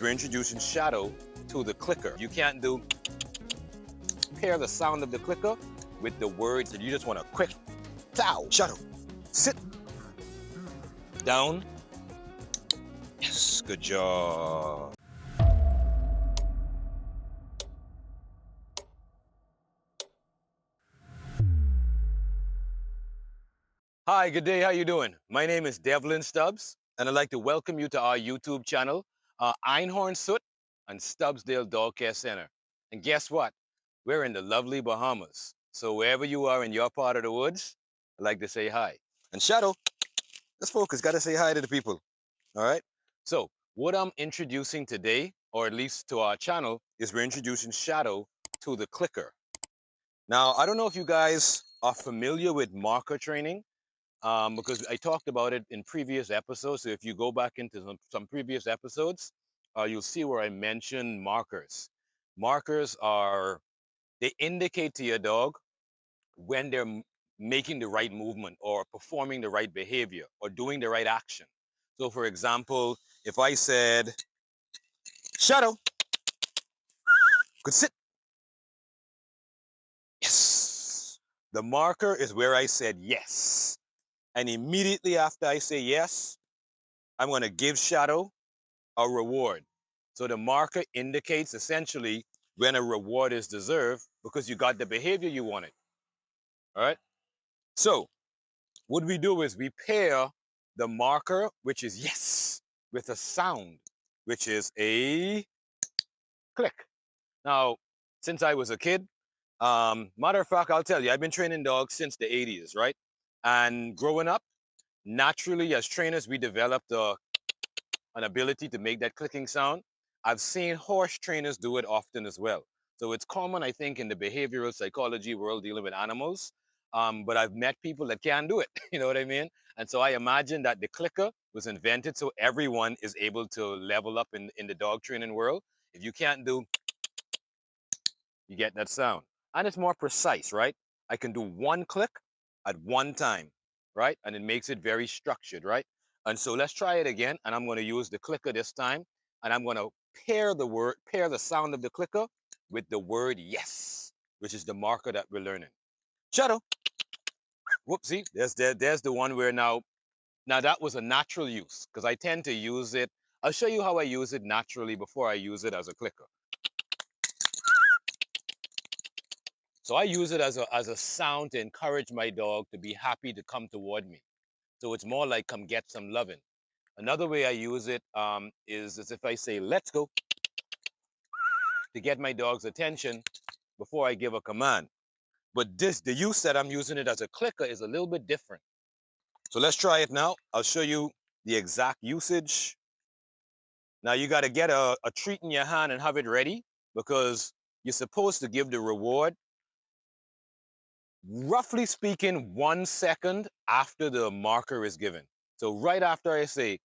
We're introducing shadow to the clicker. You can't do pair the sound of the clicker with the words that you just want to quick plow. Shadow, sit, down. Yes, good job. Hi, good day. How you doing? My name is Devlin Stubbs, and I'd like to welcome you to our YouTube channel, Einhorn Soot and Stubbsdale Dog Care Center. And guess what? We're in the lovely Bahamas. So wherever you are in your part of the woods, I'd like to say hi. And Shadow, let's focus. Got to say hi to the people. All right? So what I'm introducing today, or at least to our channel, is we're introducing shadow to the clicker. Now, I don't know if you guys are familiar with marker training, because I talked about it in previous episodes. So if you go back into some previous episodes, you'll see where I mentioned markers. Markers they indicate to your dog when they're making the right movement or performing the right behavior or doing the right action. So for example, if I said, Shadow, good sit. Yes. The marker is where I said yes. And immediately after I say yes, I'm going to give Shadow a reward. So the marker indicates essentially when a reward is deserved because you got the behavior you wanted. All right. So what we do is we pair the marker, which is yes, with a sound, which is a click. Now, since I was a kid, matter of fact, I'll tell you, I've been training dogs since the 80s, right? And growing up, naturally, as trainers, we developed an ability to make that clicking sound. I've seen horse trainers do it often as well. So it's common, I think, in the behavioral psychology world dealing with animals. But I've met people that can do it, you know what I mean? And so I imagine that the clicker was invented so everyone is able to level up in the dog training world. If you can't do, you get that sound. And it's more precise, right? I can do one click at one time, right? And it makes it very structured, right? And so let's try it again. And I'm going to use the clicker this time. And I'm going to pair the sound of the clicker with the word yes, which is the marker that we're learning. Shadow. Whoopsie. There's the one where now that was a natural use because I tend to use it. I'll show you how I use it naturally before I use it as a clicker. So I use it as a sound to encourage my dog to be happy to come toward me. So it's more like come get some loving. Another way I use it is as if I say, let's go, to get my dog's attention before I give a command. But the use that I'm using it as a clicker is a little bit different. So let's try it now. I'll show you the exact usage. Now you got to get a treat in your hand and have it ready because you're supposed to give the reward, roughly speaking, 1 second after the marker is given. So right after I say,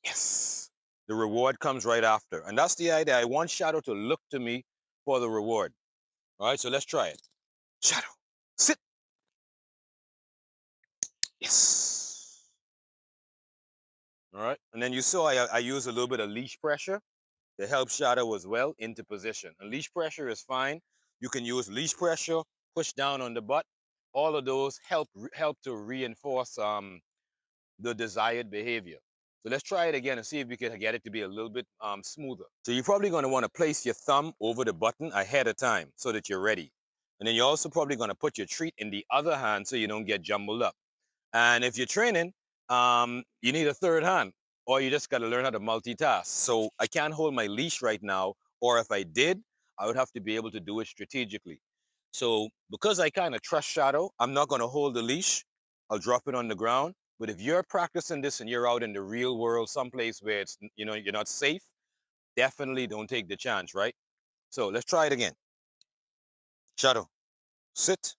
yes, the reward comes right after. And that's the idea. I want Shadow to look to me for the reward. All right, so let's try it. Shadow, sit. Yes. All right, and then you saw I use a little bit of leash pressure to help Shadow as well into position. And leash pressure is fine. You can use leash pressure, push down on the butt. All of those help to reinforce the desired behavior. So let's try it again and see if we can get it to be a little bit smoother. So you're probably going to want to place your thumb over the button ahead of time so that you're ready. And then you're also probably going to put your treat in the other hand so you don't get jumbled up. And if you're training, you need a third hand, or you just got to learn how to multitask. So I can't hold my leash right now, or if I did, I would have to be able to do it strategically. So because I kind of trust Shadow, I'm not going to hold the leash. I'll drop it on the ground. But if you're practicing this and you're out in the real world, someplace where it's, you're not safe, definitely don't take the chance, right? So let's try it again. Shadow, sit.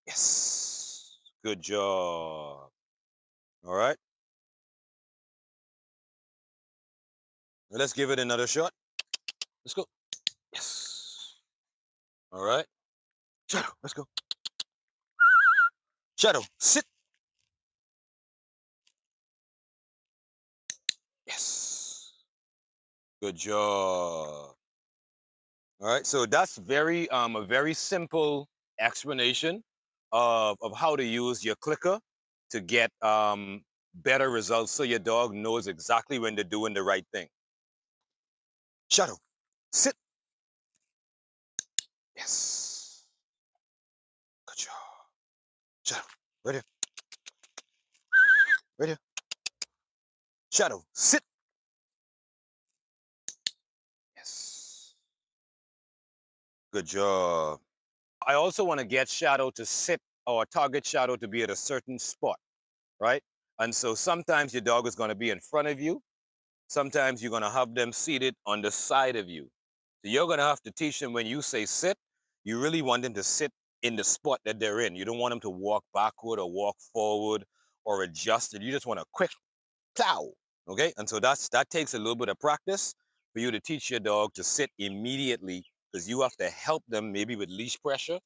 Yes. Good job. All right. Let's give it another shot. Let's go. Yes. All right. Shadow, let's go. Shadow, sit. Good job. All right, so that's a very simple explanation of how to use your clicker to get better results so your dog knows exactly when they're doing the right thing. Shadow, sit. Yes. Good job. Shadow, right here. Right here. Shadow, sit. Yes. Good job. I also want to get Shadow to sit or target Shadow to be at a certain spot, right? And so sometimes your dog is going to be in front of you. Sometimes you're going to have them seated on the side of you. So you're going to have to teach them when you say sit, you really want them to sit in the spot that they're in. You don't want them to walk backward or walk forward or adjust it. You just want a quick plow. Okay. And so that takes a little bit of practice for you to teach your dog to sit immediately because you have to help them maybe with leash pressure,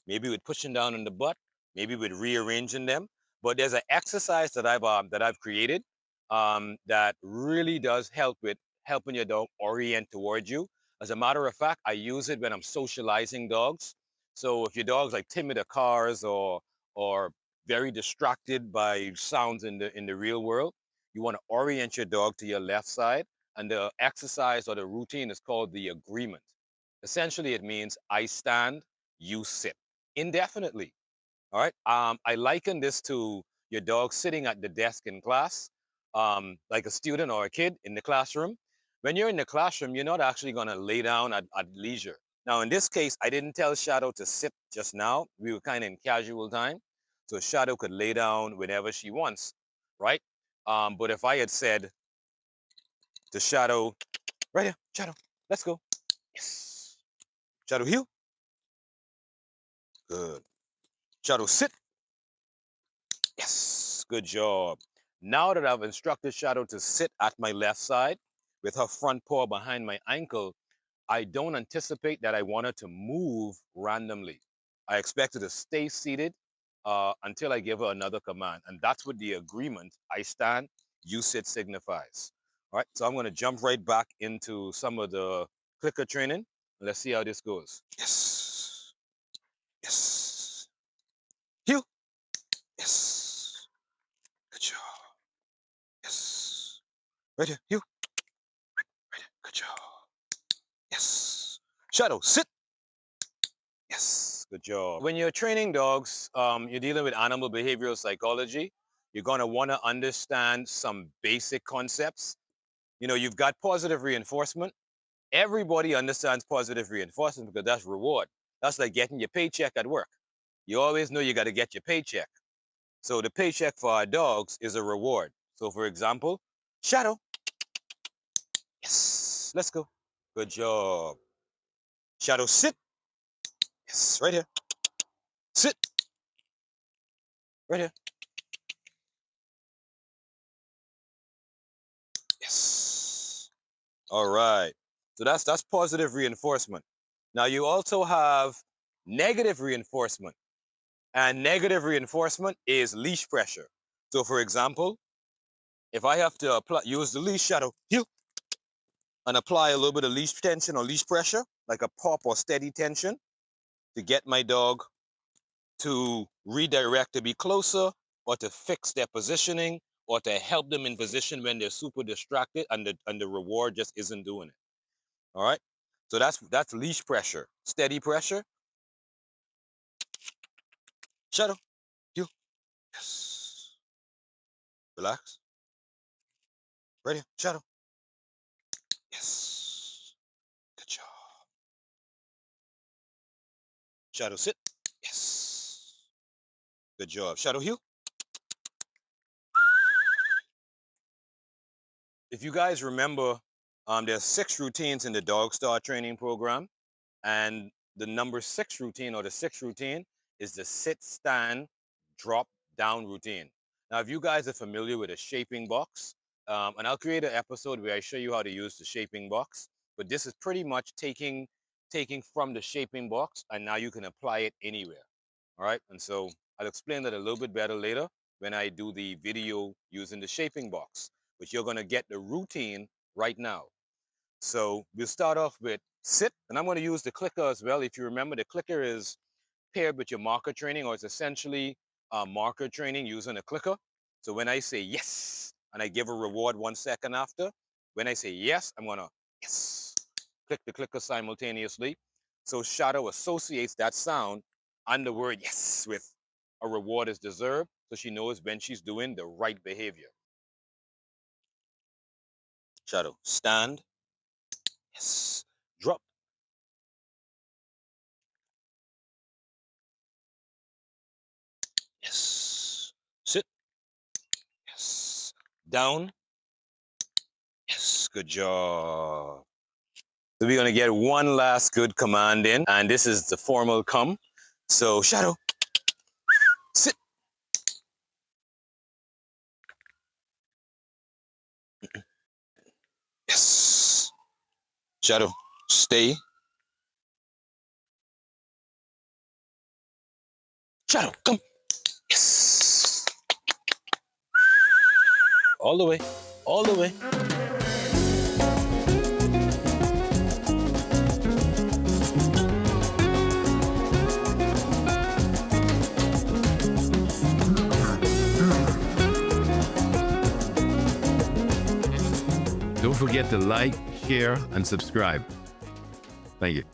maybe with pushing down on the butt, maybe with rearranging them. But there's an exercise that I've created that really does help with helping your dog orient towards you. As a matter of fact, I use it when I'm socializing dogs. So if your dog's like timid of cars or very distracted by sounds in the real world, you want to orient your dog to your left side. And the exercise or the routine is called the agreement. Essentially, it means I stand, you sit indefinitely. All right. I liken this to your dog sitting at the desk in class, like a student or a kid in the classroom. When you're in the classroom, you're not actually going to lay down at leisure. Now, in this case, I didn't tell Shadow to sit just now. We were kind of in casual time. So Shadow could lay down whenever she wants, right? But if I had said to Shadow, right here, Shadow, let's go. Yes. Shadow, heel. Good. Shadow, sit. Yes, good job. Now that I've instructed Shadow to sit at my left side with her front paw behind my ankle, I don't anticipate that I want her to move randomly. I expect her to stay seated until I give her another command. And that's what the agreement, I stand, you sit, signifies. All right, so I'm going to jump right back into some of the clicker training. Let's see how this goes. Yes. Yes. Heel. Yes. Good job. Yes. Right here. You. Right here. Good job. Yes. Shadow, sit. Yes. Good job. When you're training dogs, you're dealing with animal behavioral psychology. You're going to want to understand some basic concepts. You know, you've got positive reinforcement. Everybody understands positive reinforcement because that's reward. That's like getting your paycheck at work. You always know you got to get your paycheck. So the paycheck for our dogs is a reward. So for example, Shadow. Yes. Let's go. Good job. Shadow, sit. Yes, right here. Sit. Right here. Yes. All right. So that's positive reinforcement. Now you also have negative reinforcement. And negative reinforcement is leash pressure. So for example, if I have to use the leash, Shadow, heel, and apply a little bit of leash tension or leash pressure, like a pop or steady tension, to get my dog to redirect to be closer or to fix their positioning or to help them in position when they're super distracted and the reward just isn't doing it. All right. So that's leash pressure. Steady pressure. Shadow. You. Yes. Relax. Right here. Shadow. Yes. Good job. Shadow sit. Yes. Good job. Shadow heel. If you guys remember, there's 6 routines in the Dog Star training program. And the number 6 routine or the 6th routine is the sit, stand, drop down routine. Now, if you guys are familiar with a shaping box, and I'll create an episode where I show you how to use the shaping box, but this is pretty much taking from the shaping box and now you can apply it anywhere. All right. And so I'll explain that a little bit better later when I do the video using the shaping box, but you're going to get the routine right now. So we'll start off with sit, and I'm going to use the clicker as well. If you remember, the clicker is paired with your marker training, or it's essentially marker training using a clicker. So when I say yes, and I give a reward 1 second after, when I say yes, I'm gonna yes, click the clicker simultaneously. So Shadow associates that sound and the word yes with a reward is deserved, so she knows when she's doing the right behavior. Shadow, stand, yes, drop, yes, sit, yes, down, yes, good job. So we're gonna get one last good command in, and this is the formal come. So Shadow, sit. Yes. Shadow, stay. Shadow, come. Yes. All the way, all the way. Don't forget to like, share, and subscribe. Thank you.